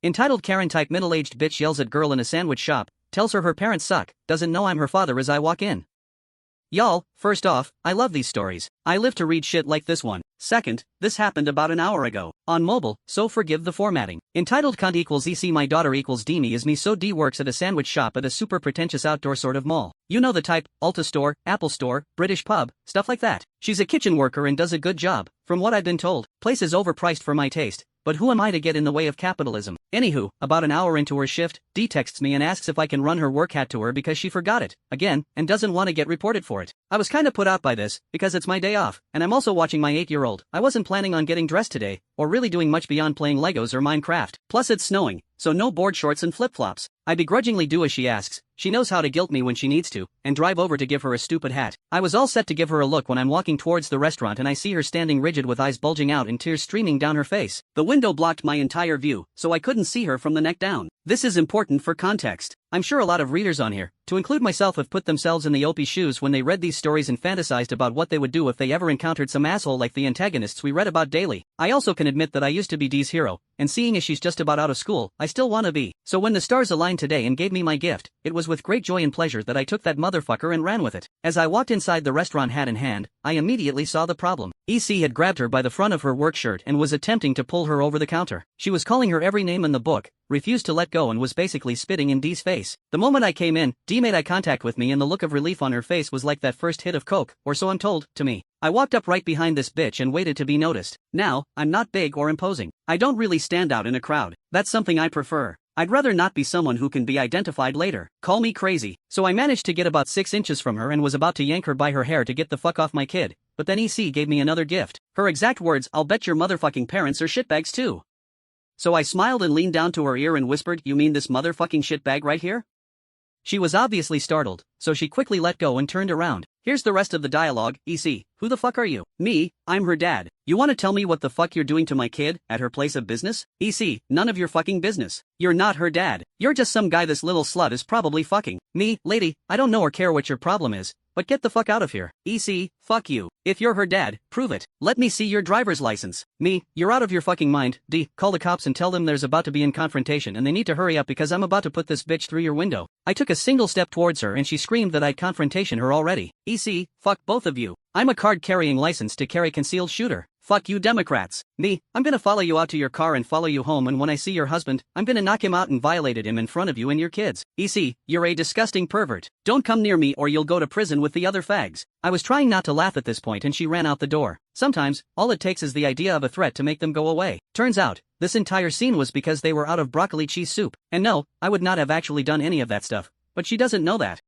Entitled Karen-type middle-aged bitch yells at girl in a sandwich shop, tells her parents suck, doesn't know I'm her father as I walk in. Y'all, first off, I love these stories. I live to read shit like this one. Second, this happened about an hour ago. On mobile, so forgive the formatting. Entitled cunt equals EC my daughter equals D me is me so D works at a sandwich shop at a super pretentious outdoor sort of mall. You know the type, Ulta store, Apple store, British pub, stuff like that. She's a kitchen worker and does a good job, from what I've been told. Place is overpriced for my taste. But who am I to get in the way of capitalism? Anywho, about an hour into her shift, Dee texts me and asks if I can run her work hat to her because she forgot it, again, and doesn't want to get reported for it. I was kinda put out by this, because it's my day off, and I'm also watching my 8-year-old. I wasn't planning on getting dressed today, or really doing much beyond playing Legos or Minecraft. Plus it's snowing, so no board shorts and flip-flops. I begrudgingly do as she asks. She knows how to guilt me when she needs to, and drive over to give her a stupid hat. I was all set to give her a look when I'm walking towards the restaurant and I see her standing rigid with eyes bulging out and tears streaming down her face. The window blocked my entire view, so I couldn't see her from the neck down. This is important for context. I'm sure a lot of readers on here, to include myself, have put themselves in the OP's shoes when they read these stories and fantasized about what they would do if they ever encountered some asshole like the antagonists we read about daily. I also can admit that I used to be Dee's hero, and seeing as she's just about out of school, I still wanna be. So when the stars aligned today and gave me my gift, it was with great joy and pleasure that I took that motherfucker and ran with it. As I walked inside the restaurant hat in hand, I immediately saw the problem. EC had grabbed her by the front of her work shirt and was attempting to pull her over the counter. She was calling her every name in the book, refused to let go and was basically spitting in Dee's face. The moment I came in, Dee made eye contact with me and the look of relief on her face was like that first hit of coke, or so I'm told, to me. I walked up right behind this bitch and waited to be noticed. Now, I'm not big or imposing. I don't really stand out in a crowd. That's something I prefer. I'd rather not be someone who can be identified later. Call me crazy. So I managed to get about 6 inches from her and was about to yank her by her hair to get the fuck off my kid, but then EC gave me another gift. Her exact words, "I'll bet your motherfucking parents are shitbags too." So I smiled and leaned down to her ear and whispered, "You mean this motherfucking shitbag right here?" She was obviously startled, so she quickly let go and turned around. Here's the rest of the dialogue. EC, who the fuck are you? Me, I'm her dad. You wanna tell me what the fuck you're doing to my kid, at her place of business? EC, none of your fucking business. You're not her dad. You're just some guy this little slut is probably fucking. Me, lady, I don't know or care what your problem is, but get the fuck out of here. EC, fuck you. If you're her dad, prove it. Let me see your driver's license. Me, you're out of your fucking mind. D, call the cops and tell them there's about to be a confrontation and they need to hurry up because I'm about to put this bitch through your window. I took a single step towards her and she screamed that I'd confrontation her already. EC, fuck both of you. I'm a card-carrying license to carry concealed shooter. Fuck you Democrats. Me, I'm gonna follow you out to your car and follow you home, and when I see your husband, I'm gonna knock him out and violated him in front of you and your kids. EC, you're a disgusting pervert. Don't come near me or you'll go to prison with the other fags. I was trying not to laugh at this point and she ran out the door. Sometimes, all it takes is the idea of a threat to make them go away. Turns out, this entire scene was because they were out of broccoli cheese soup. And no, I would not have actually done any of that stuff. But she doesn't know that.